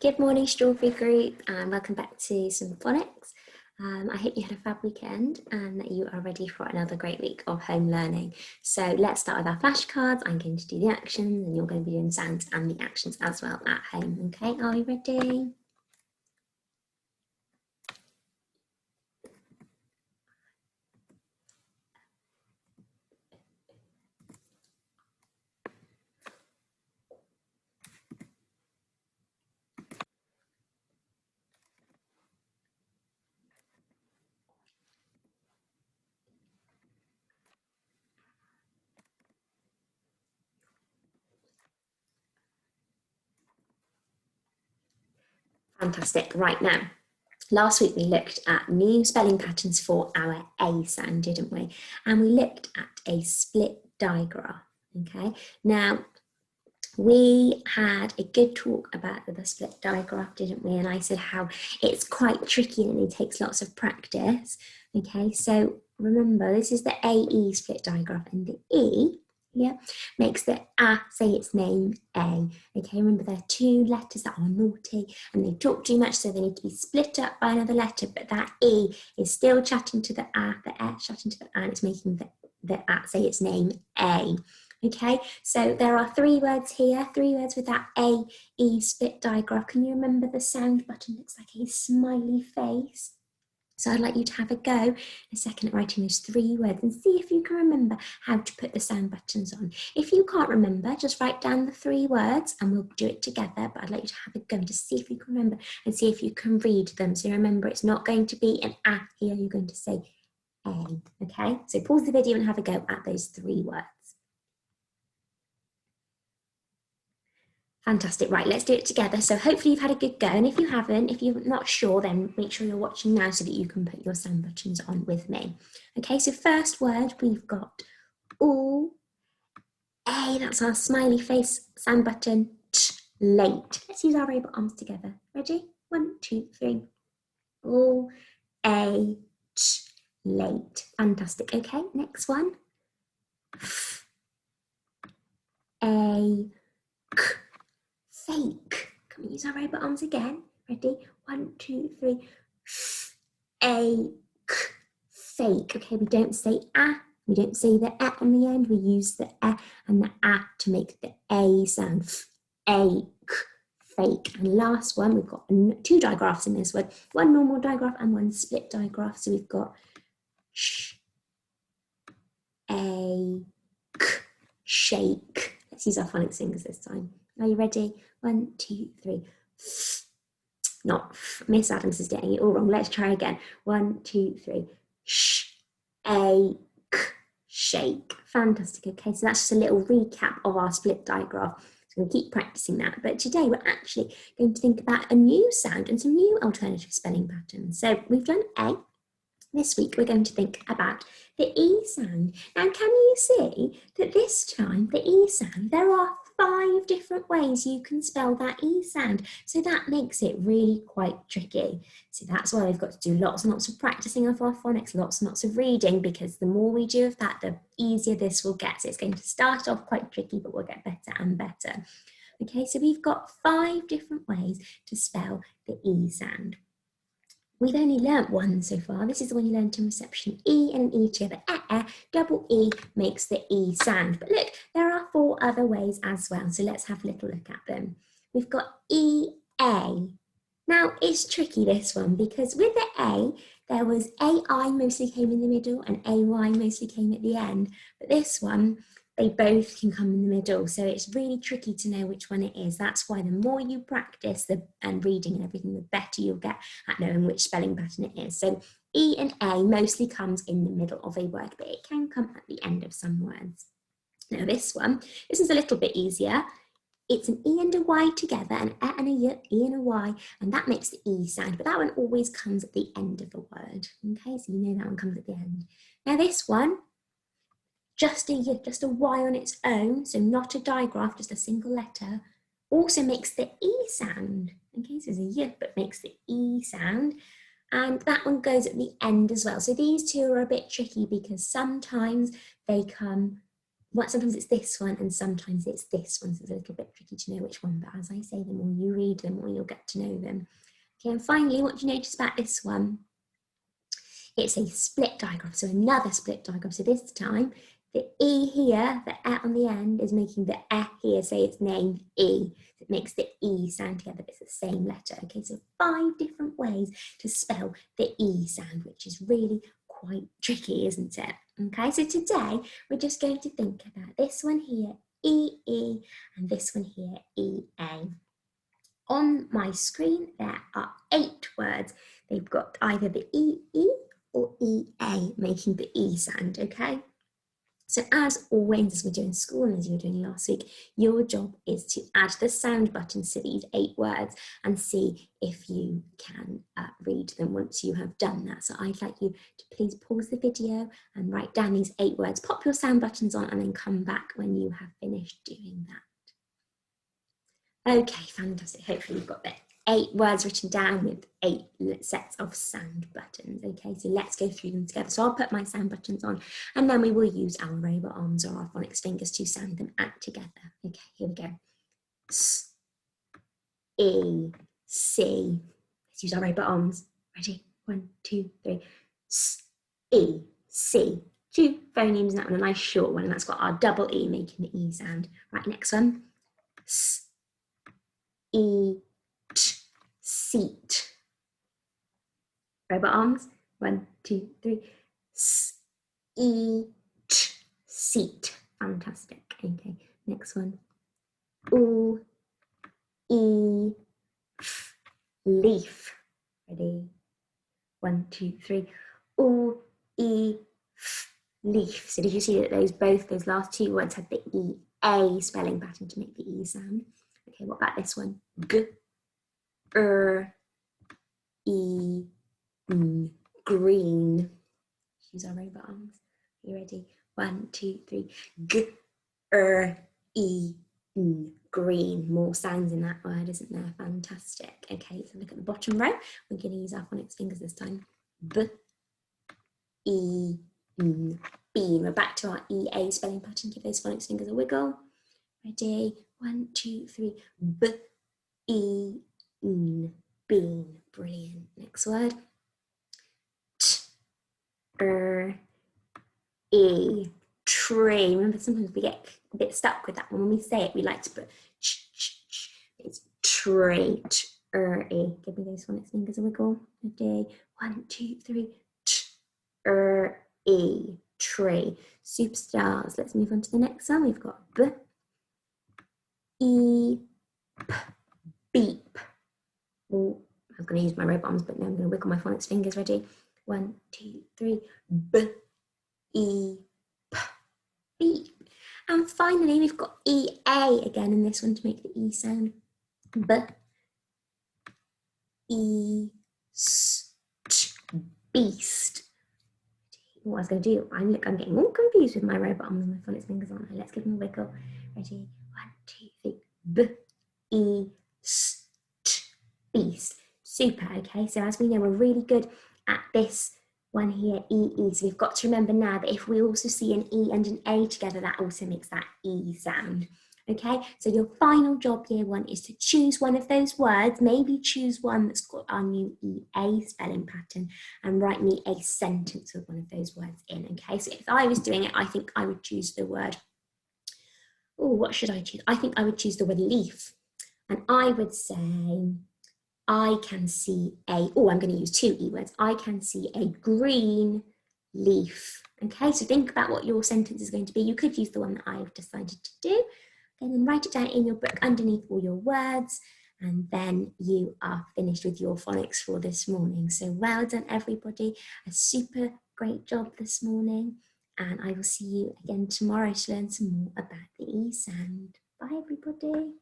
Good morning, Strawberry Group, and welcome back to some phonics. I hope you had a fab weekend and that you are ready for another great week of home learning. So let's start with our flashcards. I'm going to do the actions and you're going to be doing sounds and the actions as well at home. Okay, are you ready? Fantastic. Right now, last week we looked at new spelling patterns for our A sound, didn't we? And we looked at a split digraph. Okay, now we had a good talk about the split digraph, didn't we? And I said how it's quite tricky and it takes lots of practice. Okay, so remember, this is the AE split digraph, and the E, yeah, makes the A say its name A. Okay, remember there are two letters that are naughty and they talk too much, so they need to be split up by another letter, but that E is still chatting to the A chatting to the A, and it's making the A say its name A. Okay, so there are three words here, three words with that A, E split digraph. Can you remember the sound button looks like a smiley face? So I'd like you to have a go in a second at writing those three words and see if you can remember how to put the sound buttons on. If you can't remember, just write down the three words and we'll do it together, but I'd like you to have a go and just see if you can remember and see if you can read them. So remember, it's not going to be an A here, you're going to say A, okay? So pause the video and have a go at those three words. Fantastic. Right, let's do it together. So hopefully you've had a good go. And if you haven't, if you're not sure, then make sure you're watching now so that you can put your sound buttons on with me. Okay, so first word, we've got ooh, A, that's our smiley face sound button, t, late. Let's use our robot arms together. Ready? 1, 2, 3. Ooh, A, t, late. Fantastic. Okay, next one. F, A, k, fake. Can we use our robot arms again? Ready? 1, 2, 3. Fake. Fake. Okay, we don't say a. We don't say the e on the end. We use the e and the a to make the a sound. Fake. Fake. And last one, we've got two digraphs in this one. One normal digraph and one split digraph. So we've got sh, a, k, shake. Let's use our phonics fingers this time. Are you ready? 1, 2, 3. Not Miss Adams is getting it all wrong. Let's try again. 1, 2, 3. Shake. Shake. Fantastic. Okay, so that's just a little recap of our split digraph. So we're going to keep practicing that. But today we're actually going to think about a new sound and some new alternative spelling patterns. So we've done A. This week we're going to think about the E sound. Now can you see that this time the E sound, there are 5 different ways you can spell that E sound. So that makes it really quite tricky. So that's why we've got to do lots and lots of practicing of our phonics, lots and lots of reading, because the more we do of that, the easier this will get. So it's going to start off quite tricky, but we'll get better and better. Okay, so we've got 5 different ways to spell the E sound. We've only learnt one so far. This is the one you learnt in reception. E and an E together. Double E makes the E sound. But look, there are 4 other ways as well. So let's have a little look at them. We've got E-A. Now, it's tricky, this one, because with the A, there was AI mostly came in the middle and AY mostly came at the end. But this one, they both can come in the middle. So it's really tricky to know which one it is. That's why the more you practice and reading and everything, the better you'll get at knowing which spelling pattern it is. So E and A mostly comes in the middle of a word, but it can come at the end of some words. Now this is a little bit easier. It's an E and a Y together, an E and a Y, E and a Y, and that makes the E sound, but that one always comes at the end of a word. Okay, so you know that one comes at the end. Now this one, just a Y on its own, so not a digraph, just a single letter, also makes the E sound. Okay, so it's a Y, but makes the E sound. And that one goes at the end as well. So these two are a bit tricky because sometimes they come sometimes it's this one and sometimes it's this one, so it's a little bit tricky to know which one, but as I say, the more you read them, the more you'll get to know them. Okay, and finally, what do you notice about this one? It's a split diagram, so another split diagram. So this time, the E here, the E on the end, is making the E here say its name E. So it makes the E sound together, but it's the same letter. Okay, so 5 different ways to spell the E sound, which is really quite tricky, isn't it? Okay, so today we're just going to think about this one here, E, and this one here, EA. On my screen, there are 8 words. They've got either the EE or EA, making the E sound, okay? So as always, as we do in school and as you were doing last week, your job is to add the sound buttons to these 8 words and see if you can read them once you have done that. So I'd like you to please pause the video and write down these 8 words, pop your sound buttons on, and then come back when you have finished doing that. Okay, fantastic. Hopefully you've got the 8 words written down with 8 sets of sound buttons. Okay, so let's go through them together. So I'll put my sound buttons on and then we will use our robot arms or our phonics fingers to sound them out together. Okay, here we go. S, E, C. Let's use our robot arms. Ready? 1, 2, 3. S, E, C. 2 phonemes in that one, a nice short one, and that's got our double E making the E sound. Right, next one. S, E, T, seat. Robot arms. 1, 2, 3. S, E, T, seat. Fantastic. Okay, next one. O, E, F, leaf. Ready? 1, 2, 3. O, E, F, leaf. So did you see that both those last 2 words had the E-A spelling pattern to make the E sound? Okay, what about this one? G, E, N, green. Use our robot arms. Are you ready? 1, 2, 3. G, E, N, green. More sounds in that word, isn't there? Fantastic. Okay, so look at the bottom row. We're going to use our phonics fingers this time. B, E, N, bean. We're back to our EA spelling pattern. Give those phonics fingers a wiggle. Ready? 1, 2, 3. B, E, N, bean. Brilliant. Next word. E, tree. Remember, sometimes we get a bit stuck with that one. When we say it, we like to put ch. It's tree. E. Give me those phonics fingers a wiggle. Ready? 1, 2, 3. E, tree. Superstars. Let's move on to the next one. We've got B, E, P, beep. Oh, I was going to use my robot arms, but now I'm going to wiggle my phonics fingers. Ready? 1, 2, 3. B, E, P, beep. And finally, we've got EA again in this one to make the E sound. B, E, S, T, beast. What I was going to do, I'm getting all confused with my robot arms and my phonics fingers on. Let's give them a wiggle. Ready? 1, 2, 3. B, E, S, T, beast. Super, okay? So as we know, we're really good at this one here, EE. So we've got to remember now that if we also see an E and an A together, that also makes that E sound. Okay, so your final job, year 1, is to choose one of those words, maybe choose one that's got our new EA spelling pattern and write me a sentence with one of those words in, okay? So if I was doing it, I think I would choose the word, what should I choose? I think I would choose the word leaf. And I would say, I can see I'm going to use 2 E words. I can see a green leaf. Okay, so think about what your sentence is going to be. You could use the one that I've decided to do. And then write it down in your book underneath all your words, and then you are finished with your phonics for this morning. So well done, everybody. A super great job this morning, and I will see you again tomorrow to learn some more about the E sound. Bye, everybody.